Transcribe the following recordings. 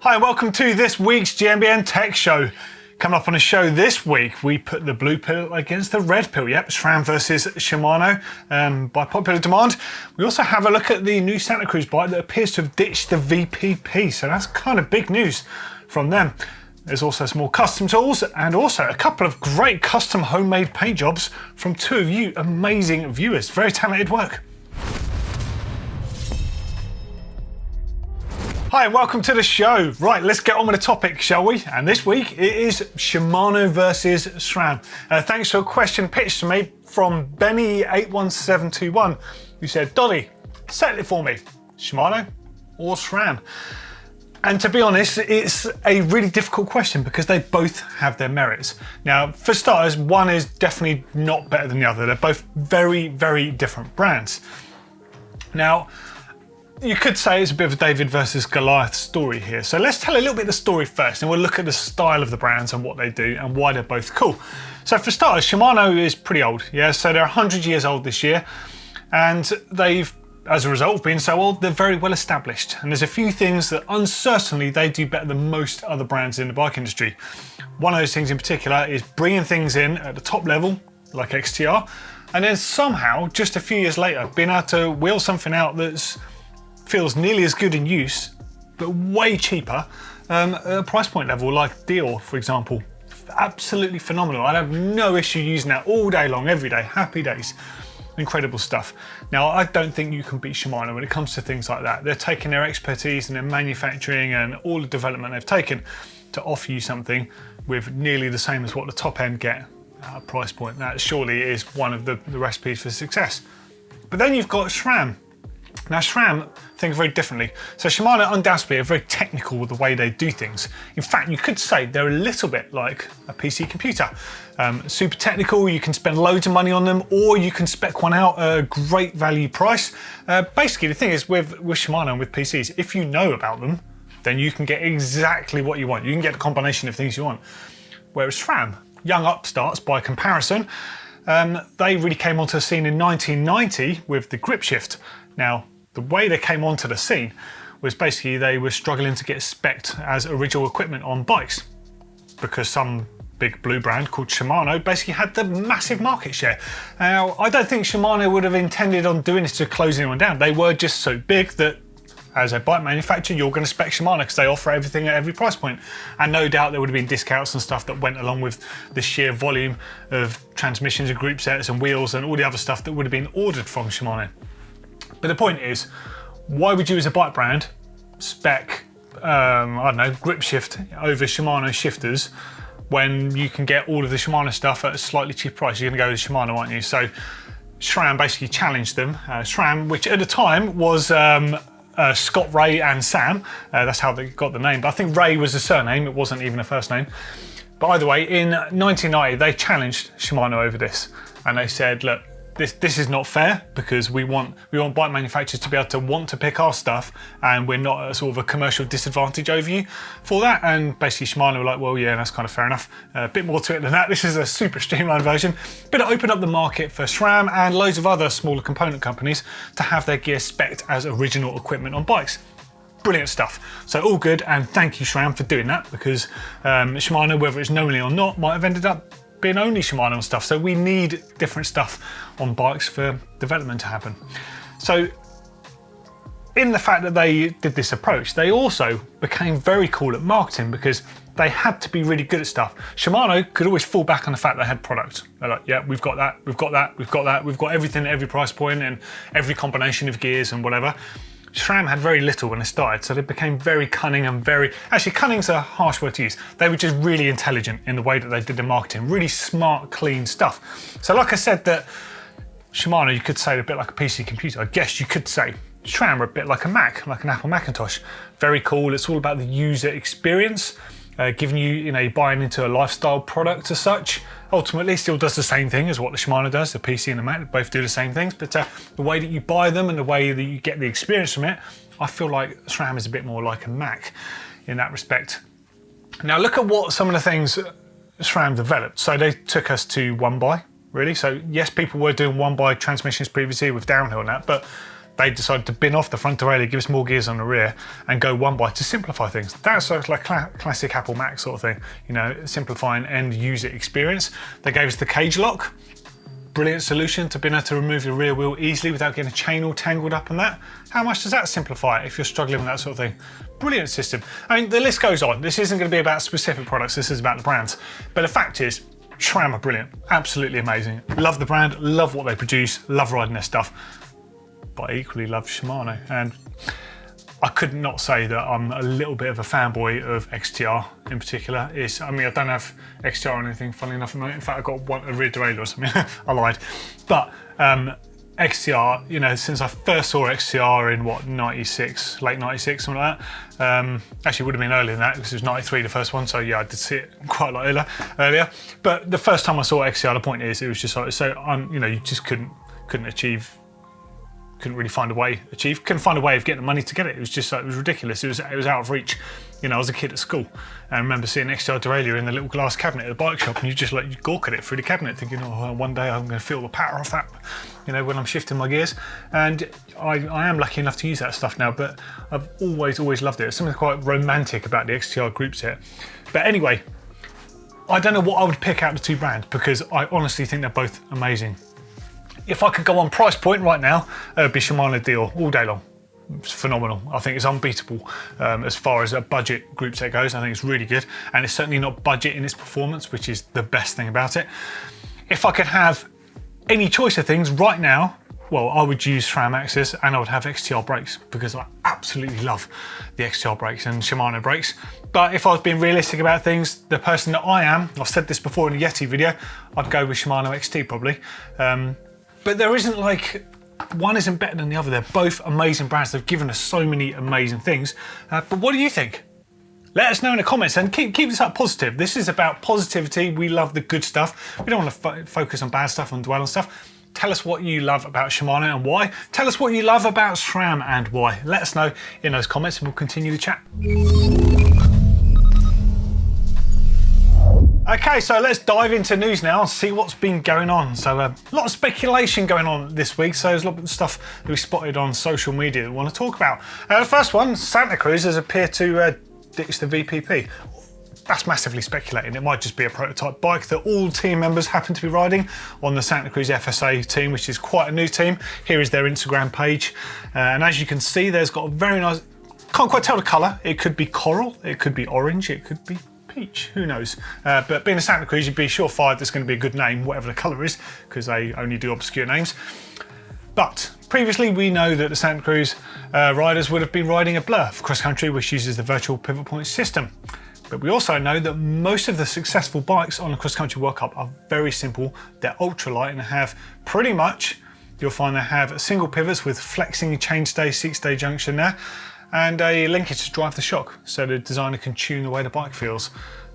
Hi and welcome to this week's GMBN Tech Show. Coming up on the show this week, we put the blue pill against the red pill. Yep, Sram versus Shimano by popular demand. We also have a look at the new Santa Cruz bike that appears to have ditched the VPP, so that's kind of big news from them. There's also some more custom tools and also a couple of great custom homemade paint jobs from two of you amazing viewers. Very talented work. Hi and welcome to the show. Right, let's get on with the topic, shall we? And this week it is Shimano versus Sram. Thanks to a question pitched to me from Benny81721 who said, Doddy, settle it for me, Shimano or Sram? And to be honest, it's a really difficult question because they both have their merits. Now, for starters, one is definitely not better than the other. They're both very, very different brands. Now, you could say it's a bit of a David versus Goliath story here. So let's tell a little bit of the story first and we'll look at the style of the brands and what they do and why they're both cool. So for starters, Shimano is pretty old. Yeah, so they're 100 years old this year and they've, as a result of being so old, they're very well established. And there's a few things that uncertainly they do better than most other brands in the bike industry. One of those things in particular is bringing things in at the top level, like XTR, and then somehow, just a few years later, being able to wheel something out that's feels nearly as good in use, but way cheaper at a price point level like Dior, for example. Absolutely phenomenal. I'd have no issue using that all day long, every day. Happy days. Incredible stuff. Now, I don't think you can beat Shimano when it comes to things like that. They're taking their expertise and their manufacturing and all the development they've taken to offer you something with nearly the same as what the top end get at a price point. That surely is one of the recipes for success. But then you've got Sram. Now Sram think very differently. So Shimano undoubtedly are very technical with the way they do things. In fact, you could say they're a little bit like a PC computer. Super technical, you can spend loads of money on them or you can spec one out at a great value price. Basically the thing is with Shimano and with PCs, if you know about them, then you can get exactly what you want. You can get a combination of things you want. Whereas Sram, young upstarts by comparison, they really came onto the scene in 1990 with the grip shift. Now, the way they came onto the scene was basically they were struggling to get spec'd as original equipment on bikes because some big blue brand called Shimano basically had the massive market share. Now, I don't think Shimano would have intended on doing this to close anyone down. They were just so big that as a bike manufacturer, you're going to spec Shimano because they offer everything at every price point. And no doubt there would have been discounts and stuff that went along with the sheer volume of transmissions and group sets and wheels and all the other stuff that would have been ordered from Shimano. But the point is, why would you as a bike brand spec, I don't know, grip shift over Shimano shifters when you can get all of the Shimano stuff at a slightly cheaper price? You're going to go with Shimano, aren't you? So Sram basically challenged them. Sram, which at the time was Scott, Ray and Sam. That's how they got the name. But I think Ray was the surname. It wasn't even a first name. But either way, in 1990, they challenged Shimano over this. And they said, look, this is not fair because we want bike manufacturers to be able to want to pick our stuff and we're not at sort of a commercial disadvantage over you for that. And basically Shimano were like, well, yeah, that's kind of fair enough. A bit more to it than that. This is a super streamlined version, but it opened up the market for Sram and loads of other smaller component companies to have their gear spec'd as original equipment on bikes. Brilliant stuff. So all good, and thank you Sram for doing that because Shimano, whether it's knowingly or not, might have ended up being only Shimano and stuff. So we need different stuff on bikes for development to happen. So in the fact that they did this approach, they also became very cool at marketing because they had to be really good at stuff. Shimano could always fall back on the fact they had product. They're like, yeah, we've got that, we've got that, we've got that, we've got everything at every price point and every combination of gears and whatever. Sram had very little when they started, so they became very cunning and actually cunning's a harsh word to use. They were just really intelligent in the way that they did the marketing, really smart, clean stuff. So like I said that Shimano, you could say they're a bit like a PC computer. I guess you could say Sram are a bit like a Mac, like an Apple Macintosh. Very cool, it's all about the user experience, giving you, buying into a lifestyle product as such. Ultimately, it still does the same thing as what the Shimano does, the PC and the Mac, they both do the same things, but the way that you buy them and the way that you get the experience from it, I feel like Sram is a bit more like a Mac in that respect. Now look at what some of the things Sram developed. So they took us to one by, really. So yes, people were doing one by transmissions previously with downhill and that, but they decided to bin off the front derailleur, give us more gears on the rear, and go one by to simplify things. That's sort of like classic Apple Mac sort of thing, you know, simplifying end user experience. They gave us the cage lock. Brilliant solution to being able to remove the rear wheel easily without getting a chain all tangled up in that. How much does that simplify it if you're struggling with that sort of thing? Brilliant system. I mean, the list goes on. This isn't going to be about specific products, this is about the brands. But the fact is, Sram are brilliant, absolutely amazing. Love the brand, love what they produce, love riding their stuff. But I equally love Shimano. And I could not say that I'm a little bit of a fanboy of XTR in particular. I mean, I don't have XTR or anything, funny enough. In fact, I got a rear derailleur or something. I lied. But XTR, you know, since I first saw XTR in what, 96, late 96, something like that. Actually, it would have been earlier than that because it was 93, the first one. So yeah, I did see it quite a lot earlier. But the first time I saw XTR, the point is, it was just like, so, you know, you just couldn't really find a way couldn't find a way of getting the money to get it. It was just like, it was ridiculous. It was out of reach. You know, I was a kid at school and I remember seeing XTR derailleur in the little glass cabinet at the bike shop, and you just like, you gawk at it through the cabinet thinking, oh, one day I'm going to feel the power of that, you know, when I'm shifting my gears. And I am lucky enough to use that stuff now, but I've always loved it. There's something quite romantic about the XTR group set. But anyway, I don't know what I would pick out the two brands because I honestly think they're both amazing. If I could go on price point right now, it would be Shimano deal all day long. It's phenomenal. I think it's unbeatable as far as a budget group set goes. I think it's really good, and it's certainly not budget in its performance, which is the best thing about it. If I could have any choice of things right now, well, I would use Sram Axis and I would have XTR brakes because I absolutely love the XTR brakes and Shimano brakes. But if I was being realistic about things, the person that I am, I've said this before in a Yeti video, I'd go with Shimano XT probably. But there isn't like, one isn't better than the other. They're both amazing brands. They've given us so many amazing things. But what do you think? Let us know in the comments and keep this up positive. This is about positivity. We love the good stuff. We don't want to focus on bad stuff and dwell on stuff. Tell us what you love about Shimano and why. Tell us what you love about SRAM and why. Let us know in those comments and we'll continue the chat. Okay, so let's dive into news now and see what's been going on. So a lot of speculation going on this week. So there's a lot of stuff that we spotted on social media that we want to talk about. The first one, Santa Cruz has appeared to ditch the VPP. That's massively speculating. It might just be a prototype bike that all team members happen to be riding on the Santa Cruz FSA team, which is quite a new team. Here is their Instagram page. And as you can see, there's got a very nice, can't quite tell the colour. It could be coral, it could be orange, it could be peach, who knows. But being a Santa Cruz, you'd be surefire there's going to be a good name, whatever the colour is, because they only do obscure names. But previously we know that the Santa Cruz riders would have been riding a Blur for cross country, which uses the virtual pivot point system. But we also know that most of the successful bikes on the cross country World Cup are very simple. They're ultralight and have pretty much, you'll find they have single pivots with flexing chainstay, seatstay junction there, and a linkage to drive the shock, so the designer can tune the way the bike feels.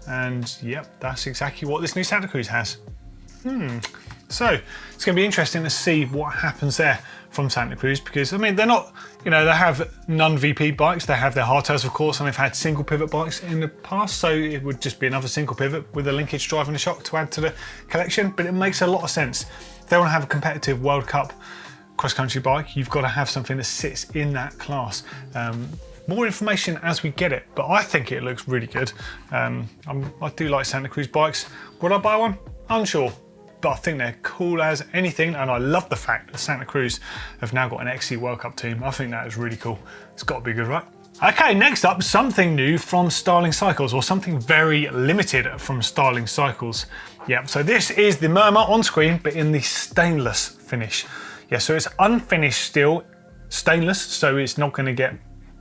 And yep, that's exactly what this new Santa Cruz has. So it's going to be interesting to see what happens there from Santa Cruz, because I mean, they're not, you know, they have non-VP bikes, they have their hardtails of course, and they've had single pivot bikes in the past, so it would just be another single pivot with a linkage driving the shock to add to the collection. But it makes a lot of sense. If they want to have a competitive World Cup cross-country bike, you've got to have something that sits in that class. More information as we get it, but I think it looks really good. I do like Santa Cruz bikes. Would I buy one? Unsure, but I think they're cool as anything, and I love the fact that Santa Cruz have now got an XC World Cup team. I think that is really cool. It's got to be good, right? Okay, next up, something new from Starling Cycles, or something very limited from Starling Cycles. Yeah, so this is the Murmur on screen, but in the stainless finish. Yeah, so it's unfinished steel, stainless, so it's not going to get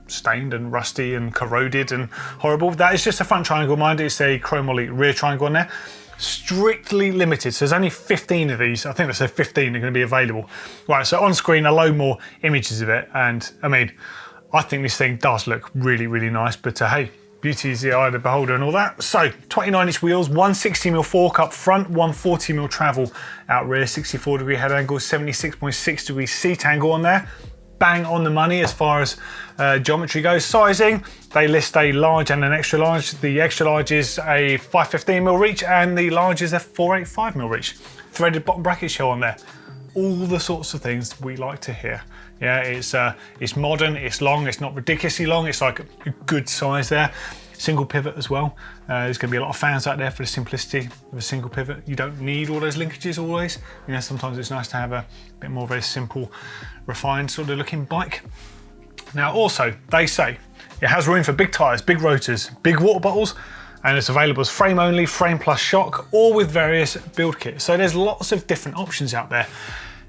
stained and rusty and corroded and horrible. That is just a front triangle, mind. It's a chromoly rear triangle on there. Strictly limited, so there's only 15 of these. I think they said 15 are going to be available. Right, so on screen, a load more images of it, and I mean, I think this thing does look really, really nice, but hey, beauty is the eye of the beholder and all that. So 29-inch wheels, 160mm fork up front, 140mm travel out rear, 64-degree head angle, 76.6-degree seat angle on there. Bang on the money as far as geometry goes. Sizing, they list a large and an extra large. The extra large is a 515mm reach and the large is a 485mm reach. Threaded bottom bracket show on there. All the sorts of things we like to hear. Yeah, it's modern, it's long, it's not ridiculously long, it's like a good size there. Single pivot as well. There's going to be a lot of fans out there for the simplicity of a single pivot. You don't need all those linkages always. You know, sometimes it's nice to have a bit more of a simple, refined sort of looking bike. Now also, they say it has room for big tyres, big rotors, big water bottles, and it's available as frame only, frame plus shock, or with various build kits. So there's lots of different options out there.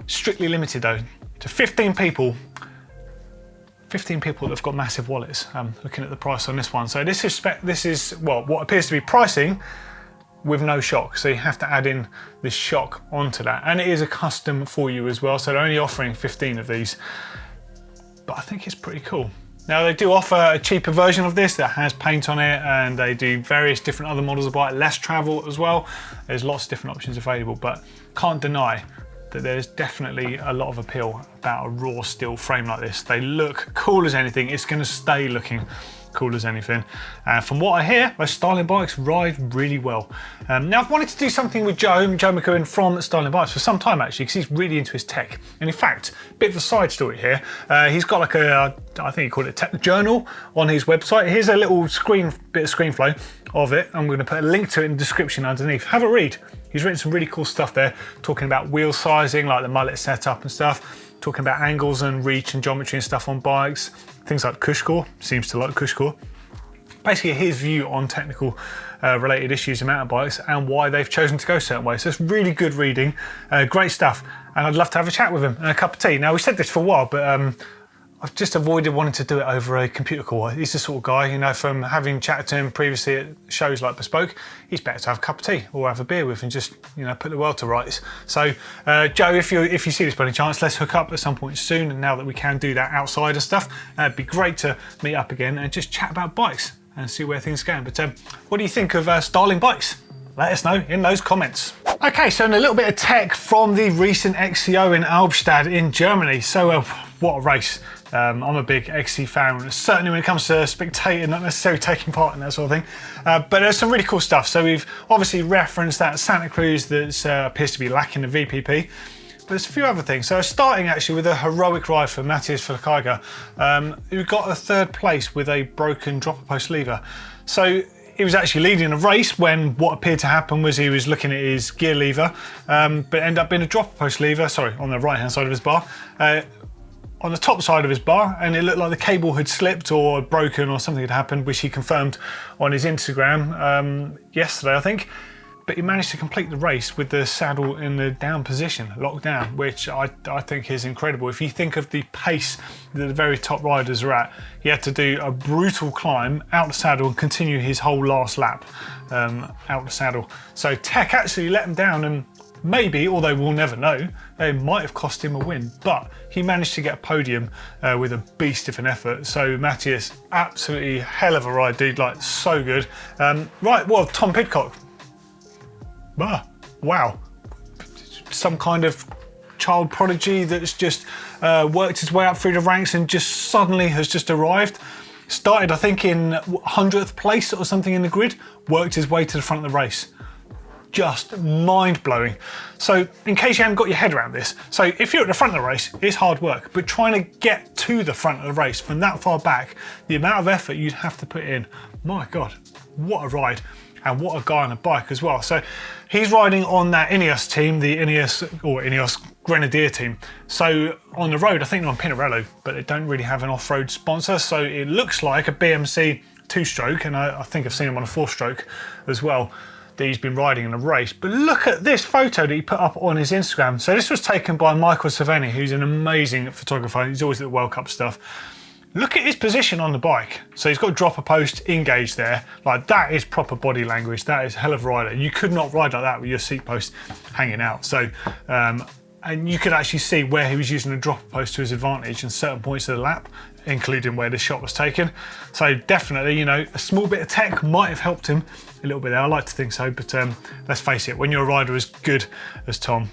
Strictly limited though to 15 people. 15 people that have got massive wallets. Looking at the price on this one. So this is well, what appears to be pricing with no shock. So you have to add in this shock onto that. And it is a custom for you as well. So they're only offering 15 of these. But I think it's pretty cool. Now they do offer a cheaper version of this that has paint on it, and they do various different other models of bike, less travel as well. There's lots of different options available, but can't deny that there's definitely a lot of appeal about a raw steel frame like this. They look cool as anything. It's going to stay looking cool as anything. From what I hear, those Styling bikes ride really well. Now I've wanted to do something with Joe McEwen from Styling Bikes for some time actually, because he's really into his tech. And in fact, a bit of a side story here. He's got like a, I think he called it a tech journal on his website. Here's a little bit of screen flow of it. I'm going to put a link to it in the description underneath. Have a read. He's written some really cool stuff there, talking about wheel sizing, like the mullet setup and stuff, talking about angles and reach and geometry and stuff on bikes, things like cush core, seems to like cush core. Basically his view on technical related issues in mountain bikes and why they've chosen to go certain ways. So it's really good reading, great stuff, and I'd love to have a chat with him and a cup of tea. Now we said this for a while, but I've just avoided wanting to do it over a computer call. He's the sort of guy, you know, from having chatted to him previously at shows like Bespoke, he's better to have a cup of tea or have a beer with and just, you know, put the world to rights. So, Joe, if you see this by any chance, let's hook up at some point soon. And now that we can do that outside of stuff, it'd be great to meet up again and just chat about bikes and see where things are going. But what do you think of Styling bikes? Let us know in those comments. Okay, so in a little bit of tech from the recent XCO in Albstadt in Germany. So what a race. I'm a big XC fan, certainly when it comes to spectating, not necessarily taking part in that sort of thing. But there's some really cool stuff. So we've obviously referenced that Santa Cruz that appears to be lacking the VPP. But there's a few other things. So starting actually with a heroic ride for Matthias Verkeiger, who got a third place with a broken dropper post lever. So he was actually leading a race when what appeared to happen was he was looking at his gear lever, but ended up being a dropper post lever, sorry, on the right hand side of his bar, on the top side of his bar, and it looked like the cable had slipped or broken or something had happened, which he confirmed on his Instagram yesterday, I think. But he managed to complete the race with the saddle in the down position, locked down, which I think is incredible. If you think of the pace that the very top riders are at, he had to do a brutal climb out the saddle and continue his whole last lap out the saddle. So tech actually let him down, and maybe, although we'll never know, it might have cost him a win, but he managed to get a podium with a beast of an effort. So Matthias, absolutely hell of a ride, dude, like so good. Right, well, Tom Pidcock. Wow. Some kind of child prodigy that's just worked his way up through the ranks and just suddenly has just arrived. Started, I think, in 100th place or something in the grid, worked his way to the front of the race. Just mind-blowing. So in case you haven't got your head around this, so if you're at the front of the race, it's hard work, but trying to get to the front of the race from that far back, the amount of effort you'd have to put in, my God, what a ride. And what a guy on a bike as well. So he's riding on that Ineos team, the Ineos Grenadier team. So on the road, I think they're on Pinarello, but they don't really have an off-road sponsor. So it looks like a BMC 2-stroke, and I think I've seen him on a 4-stroke as well, that he's been riding in a race. But look at this photo that he put up on his Instagram. So this was taken by Michael Saveni, who's an amazing photographer. He's always at the World Cup stuff. Look at his position on the bike. So he's got dropper post engaged there. Like, that is proper body language. That is hell of a rider. You could not ride like that with your seat post hanging out. So, and you could actually see where he was using the dropper post to his advantage in certain points of the lap, including where the shot was taken. So definitely, you know, a small bit of tech might have helped him a little bit there. I like to think so, but let's face it, when you're a rider as good as Tom,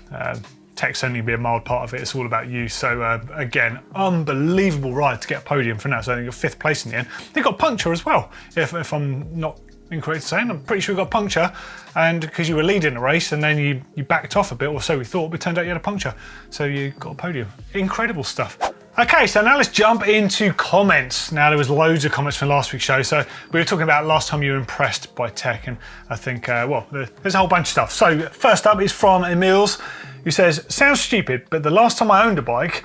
tech's only be a mild part of it. It's all about you. So again, unbelievable ride to get a podium for now. So I think you're 5th place in the end. They got puncture as well, if I'm not incorrect in saying. I'm pretty sure you got puncture, and because you were leading the race and then you backed off a bit, or so we thought, but it turned out you had a puncture. So you got a podium. Incredible stuff. Okay, so now let's jump into comments. Now, there was loads of comments from last week's show. So we were talking about last time you were impressed by tech, and I think, well, there's a whole bunch of stuff. So first up is from Emils, who says, sounds stupid, but the last time I owned a bike,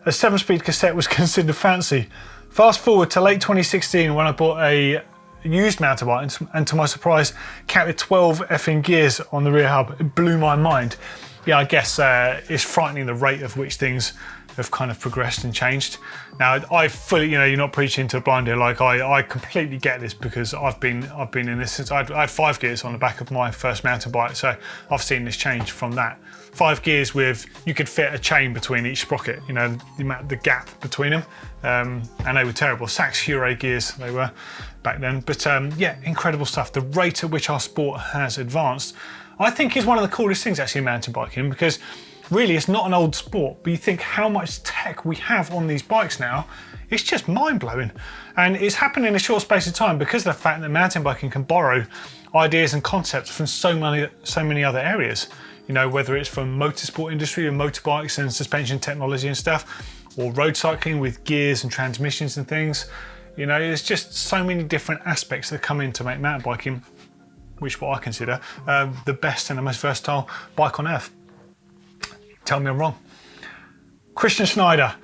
a 7-speed cassette was considered fancy. Fast forward to late 2016 when I bought a used mountain bike, and to my surprise, counted 12 effing gears on the rear hub. It blew my mind. Yeah, I guess it's frightening the rate of which things have kind of progressed and changed. Now, I fully, you're not preaching to the blind here. Like I completely get this because I've been in this since I had 5 gears on the back of my first mountain bike. So I've seen this change from that. 5 gears with, you could fit a chain between each sprocket, the gap between them. And they were terrible. Sachs Hure gears they were back then. But yeah, incredible stuff. The rate at which our sport has advanced, I think, is one of the coolest things actually in mountain biking, because really it's not an old sport, but you think how much tech we have on these bikes now, it's just mind-blowing. And it's happened in a short space of time because of the fact that mountain biking can borrow ideas and concepts from so many other areas. Whether it's from motorsport industry and motorbikes and suspension technology and stuff, or road cycling with gears and transmissions and things. There's just so many different aspects that come in to make mountain biking, which what I consider the best and the most versatile bike on earth. Tell me I'm wrong. Christian Schneider.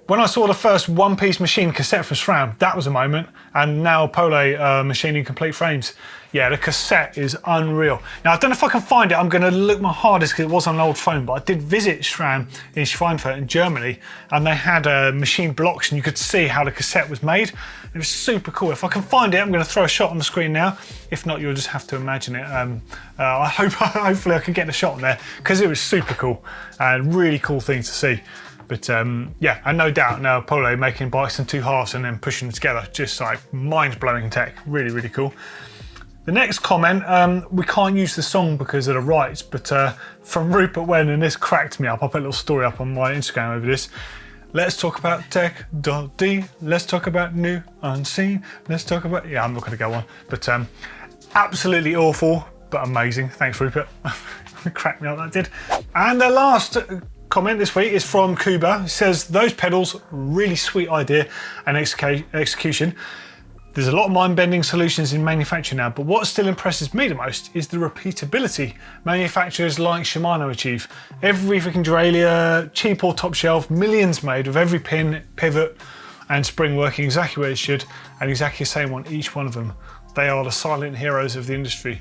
When I saw the first one-piece machine cassette from Sram, that was a moment. And now Pole machining complete frames. Yeah, the cassette is unreal. Now, I don't know if I can find it. I'm going to look my hardest because it was on an old phone, but I did visit Sram in Schweinfurt in Germany, and they had machine blocks, and you could see how the cassette was made. It was super cool. If I can find it, I'm going to throw a shot on the screen now. If not, you'll just have to imagine it. Hopefully I can get the shot on there, because it was super cool and really cool thing to see. But yeah, and no doubt now Pole making bikes in 2 halves and then pushing them together, just like mind-blowing tech. Really, really cool. The next comment, we can't use the song because of the rights, but from Rupert Wen, and this cracked me up. I'll put a little story up on my Instagram over this. Let's talk about tech, Doddy. Let's talk about new, unseen. Let's talk about, yeah, I'm not going to go on. But absolutely awful, but amazing. Thanks, Rupert. Cracked me up, that did. And the last comment this week is from Kuba. It says, those pedals, really sweet idea and execution. There's a lot of mind-bending solutions in manufacture now, but what still impresses me the most is the repeatability manufacturers like Shimano achieve. Every freaking derailleur, cheap or top shelf, millions made with every pin, pivot and spring working exactly where it should, and exactly the same on each one of them. They are the silent heroes of the industry.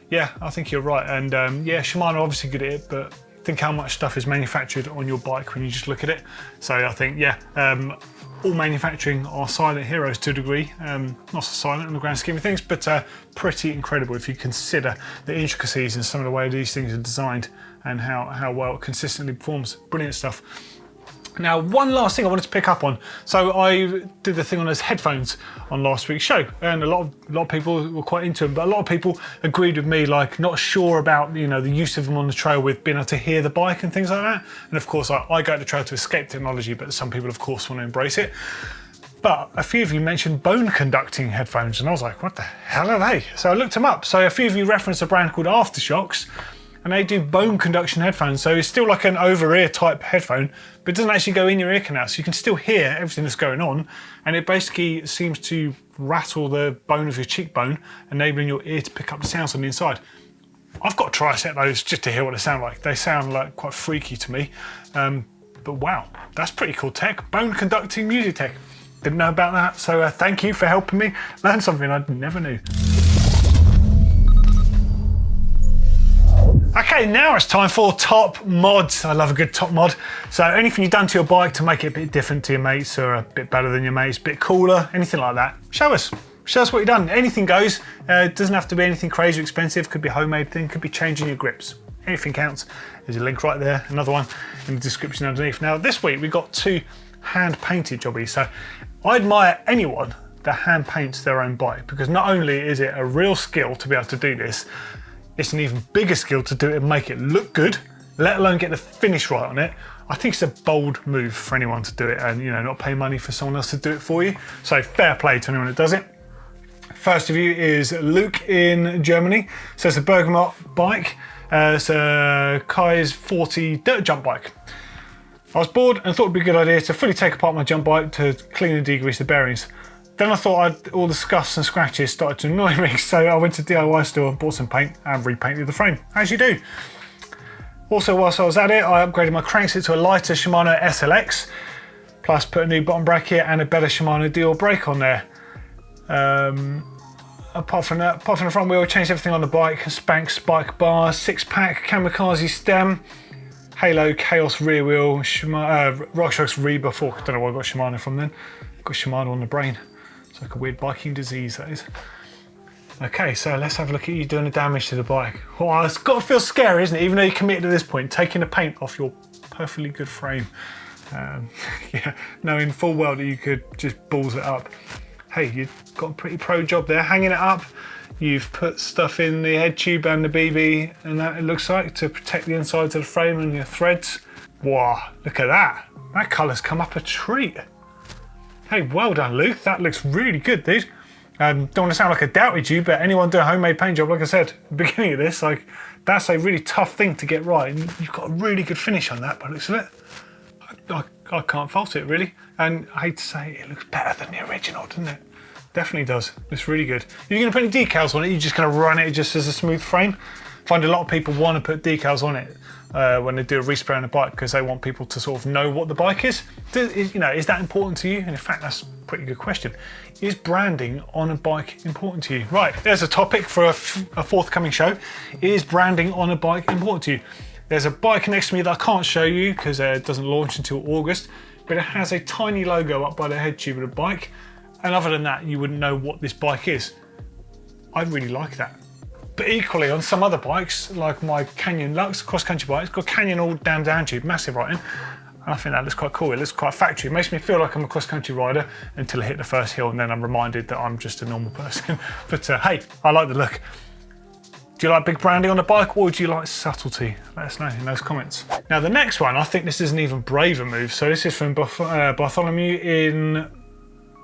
Yeah, I think you're right. And yeah, Shimano are obviously good at it, but think how much stuff is manufactured on your bike when you just look at it. So I think, yeah, all manufacturing are silent heroes to a degree. Not so silent in the grand scheme of things, but pretty incredible if you consider the intricacies and some of the way these things are designed and how well it consistently performs. Brilliant stuff. Now, one last thing I wanted to pick up on. So I did the thing on those headphones on last week's show, and a lot of people were quite into them, but a lot of people agreed with me, like not sure about the use of them on the trail with being able to hear the bike and things like that. And of course, I go to the trail to escape technology, but some people, of course, want to embrace it. But a few of you mentioned bone conducting headphones, and I was like, what the hell are they? So I looked them up. So a few of you referenced a brand called Aftershocks, and they do bone conduction headphones. So it's still like an over-ear type headphone, but it doesn't actually go in your ear canal. So you can still hear everything that's going on. And it basically seems to rattle the bone of your cheekbone, enabling your ear to pick up the sounds on the inside. I've got to try a set of those just to hear what they sound like. They sound like quite freaky to me. But wow, that's pretty cool tech. Bone conducting music tech. Didn't know about that. So thank you for helping me learn something I never knew. Okay, now it's time for top mods. I love a good top mod. So anything you've done to your bike to make it a bit different to your mates, or a bit better than your mates, a bit cooler, anything like that, show us. Show us what you've done. Anything goes. It doesn't have to be anything crazy expensive. Could be a homemade thing, could be changing your grips. Anything counts. There's a link right there, another one in the description underneath. Now this week we got 2 hand painted jobbies. So I admire anyone that hand paints their own bike, because not only is it a real skill to be able to do this, it's an even bigger skill to do it and make it look good, let alone get the finish right on it. I think it's a bold move for anyone to do it and not pay money for someone else to do it for you. So fair play to anyone that does it. First review is Luke in Germany. So it's a Bergamot bike. It's a Kai's 40 dirt jump bike. I was bored and thought it'd be a good idea to fully take apart my jump bike to clean and degrease the bearings. Then I thought all the scuffs and scratches started to annoy me, so I went to DIY store and bought some paint and repainted the frame, as you do. Also, whilst I was at it, I upgraded my crankset to a lighter Shimano SLX, plus put a new bottom bracket and a better Shimano Dior brake on there. Apart from the front wheel, I changed everything on the bike: Spank spike bars, 6-pack kamikaze stem, Halo Chaos rear wheel, RockShox Reba fork. I don't know where I got Shimano from then. Got Shimano on the brain. It's like a weird biking disease, that is. Okay, so let's have a look at you doing the damage to the bike. Oh, it's got to feel scary, isn't it? Even though you're committed to this point, taking the paint off your perfectly good frame. Yeah, knowing full well that you could just balls it up. Hey, you've got a pretty pro job there, hanging it up. You've put stuff in the head tube and the BB, and that it looks like, to protect the insides of the frame and your threads. Wow, look at that. That colour's come up a treat. Hey, well done, Luke. That looks really good, dude. Don't want to sound like I doubted you, but anyone doing a homemade paint job, like I said at the beginning of this, like, that's a really tough thing to get right, and you've got a really good finish on that by the looks of it. I can't fault it, really. And I hate to say it looks better than the original, doesn't it? Definitely does. It's really good. You're going to put any decals on it? You're just going to run it just as a smooth frame? I find a lot of people want to put decals on it when they do a respray on the bike, because they want people to sort of know what the bike is. Is that important to you? And in fact, that's a pretty good question. Is branding on a bike important to you? Right, there's a topic for a forthcoming show. Is branding on a bike important to you? There's a bike next to me that I can't show you because it doesn't launch until August, but it has a tiny logo up by the head tube of the bike. And other than that, you wouldn't know what this bike is. I really like that. But equally, on some other bikes, like my Canyon Lux cross-country bike, it's got Canyon all down tube, massive writing. And I think that looks quite cool. It looks quite factory. It makes me feel like I'm a cross-country rider until I hit the first hill, and then I'm reminded that I'm just a normal person. But hey, I like the look. Do you like big branding on the bike, or do you like subtlety? Let us know in those comments. Now the next one, I think this is an even braver move. So this is from Bartholomew in,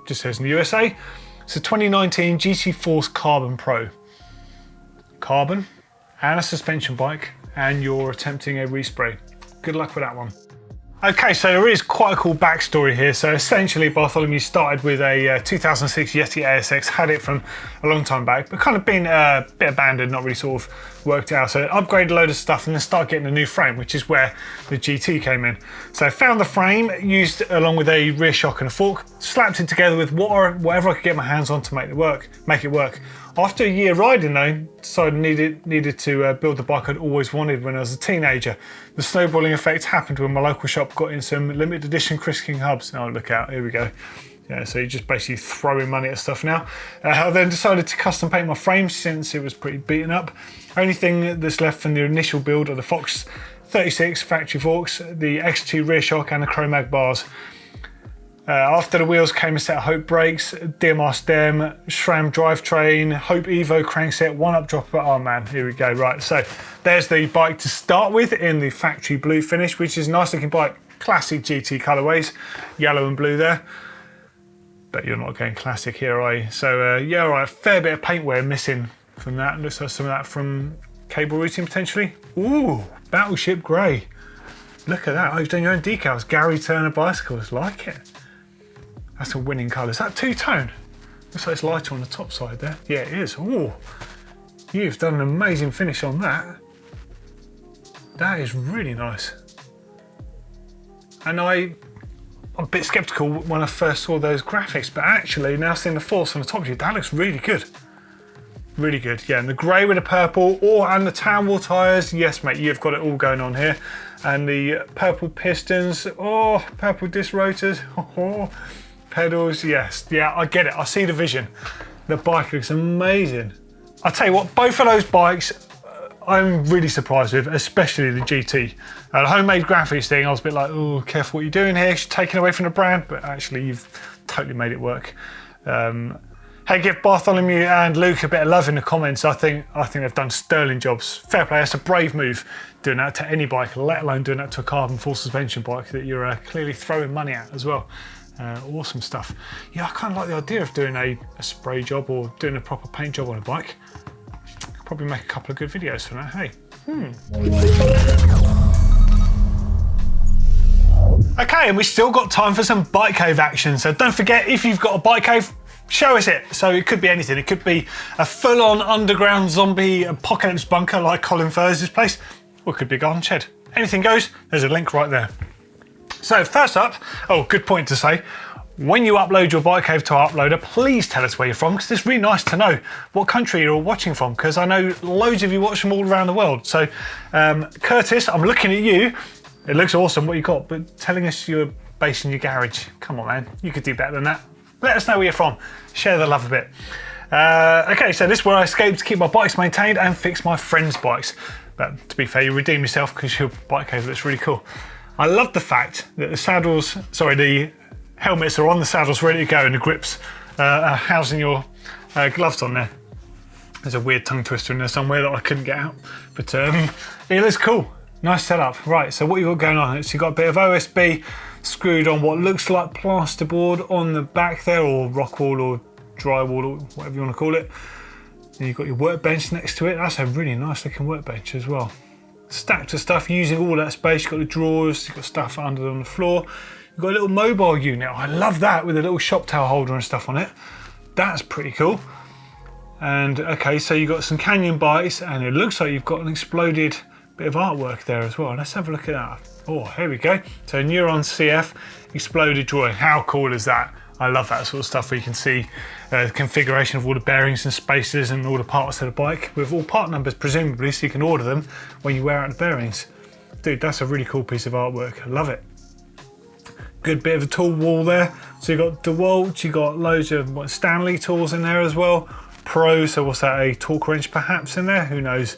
just says in the USA. It's a 2019 GT Force Carbon Pro. Carbon and a suspension bike, and you're attempting a respray. Good luck with that one. Okay, so there is quite a cool backstory here. So essentially, Bartholomew started with a 2006 Yeti ASX, had it from a long time back, but kind of been a bit abandoned, not really sort of worked out. So upgraded a load of stuff and then started getting a new frame, which is where the GT came in. So found the frame, used along with a rear shock and a fork, slapped it together with whatever I could get my hands on to make it work. After a year riding though, decided needed to build the bike I'd always wanted when I was a teenager. The snowballing effect happened when my local shop got in some limited edition Chris King hubs. Oh, look out, here we go. Yeah, so you're just basically throwing money at stuff now. I then decided to custom paint my frame since it was pretty beaten up. Only thing that's left from the initial build are the Fox 36 factory forks, the X2 rear shock and the Chromag bars. After the wheels came a set of Hope brakes, DMR stem, Sram drivetrain, Hope Evo crankset, one-up dropper. Oh man, here we go. Right, so there's the bike to start with in the factory blue finish, which is a nice looking bike. Classic GT colorways, yellow and blue there. But you're not going classic here, are you? So yeah, all right, fair bit of paint wear missing from that. Looks like some of that from cable routing potentially. Ooh, Battleship Grey. Look at that. Oh, you've done your own decals. Gary Turner bicycles, like it. That's a winning colour. Is that two-tone? Looks like it's lighter on the top side there. Yeah, it is. Oh, you've done an amazing finish on that. That is really nice. And I'm a bit sceptical when I first saw those graphics, but actually now seeing the force on the top of you, that looks really good. Really good, yeah. And the grey with the purple, and the Townwall tyres. Yes, mate, you've got it all going on here. And the purple pistons. Oh, purple disc rotors. Oh. Pedals, yes, yeah, I get it. I see the vision. The bike looks amazing. I'll tell you what, both of those bikes I'm really surprised with, especially the GT. The homemade graphics thing, I was a bit like, oh, careful what you're doing here. It's taken away from the brand, but actually you've totally made it work. Hey, give Bartholomew and Luke a bit of love in the comments. I think they've done sterling jobs. Fair play, that's a brave move, doing that to any bike, let alone doing that to a carbon full suspension bike that you're clearly throwing money at as well. Awesome stuff. Yeah, I kind of like the idea of doing a spray job or doing a proper paint job on a bike. Could probably make a couple of good videos for that, hey. Okay, and we still got time for some bike cave action. So don't forget, if you've got a bike cave, show us it. So it could be anything. It could be a full-on underground zombie apocalypse bunker like Colin Firth's place, or it could be a garden shed. Anything goes. There's a link right there. So first up, good point to say, when you upload your bike cave to our uploader, please tell us where you're from, because it's really nice to know what country you're all watching from, because I know loads of you watch them all around the world. So Curtis, I'm looking at you. It looks awesome what you got, but telling us you're based in your garage, come on man, you could do better than that. Let us know where you're from. Share the love a bit. Okay, so this is where I escape to keep my bikes maintained and fix my friends' bikes. But to be fair, you redeem yourself because your bike cave looks really cool. I love the fact that the helmets are on the saddles ready to go and the grips are housing your gloves on there. There's a weird tongue twister in there somewhere that I couldn't get out, but it looks cool. Nice setup. Right, so what you got going on? So you've got a bit of OSB screwed on what looks like plasterboard on the back there, or rock wall or drywall or whatever you want to call it. And you've got your workbench next to it. That's a really nice looking workbench as well. Stacked of stuff using all that space. You've got the drawers, you've got stuff under on the floor. You've got a little mobile unit. I love that, with a little shop towel holder and stuff on it. That's pretty cool. And okay, so you've got some Canyon bikes, and it looks like you've got an exploded bit of artwork there as well. Let's have a look at that. Oh, here we go. So Neuron CF exploded drawing. How cool is that? I love that sort of stuff where you can see the configuration of all the bearings and spacers and all the parts of the bike with all part numbers presumably, so you can order them when you wear out the bearings. Dude, that's a really cool piece of artwork. I love it. Good bit of a tool wall there. So you've got DeWalt, you've got loads of Stanley tools in there as well. Pro, so what's that, a torque wrench perhaps in there? Who knows?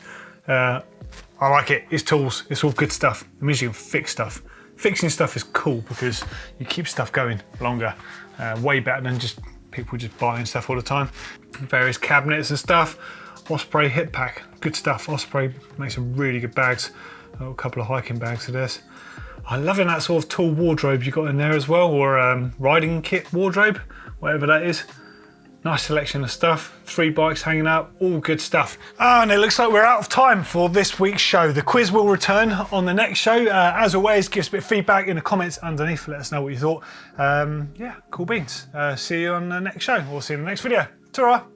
I like it. It's tools. It's all good stuff. It means you can fix stuff. Fixing stuff is cool because you keep stuff going longer. Way better than just people just buying stuff all the time. Various cabinets and stuff. Osprey hip pack. Good stuff. Osprey makes some really good bags. A couple of hiking bags of this. I love that sort of tool wardrobe you got in there as well, or riding kit wardrobe, whatever that is. Nice selection of stuff, 3 bikes hanging out, all good stuff. And it looks like we're out of time for this week's show. The quiz will return on the next show. As always, give us a bit of feedback in the comments underneath. Let us know what you thought. Yeah, cool beans. See you on the next show, or see you in the next video. Ta-ra!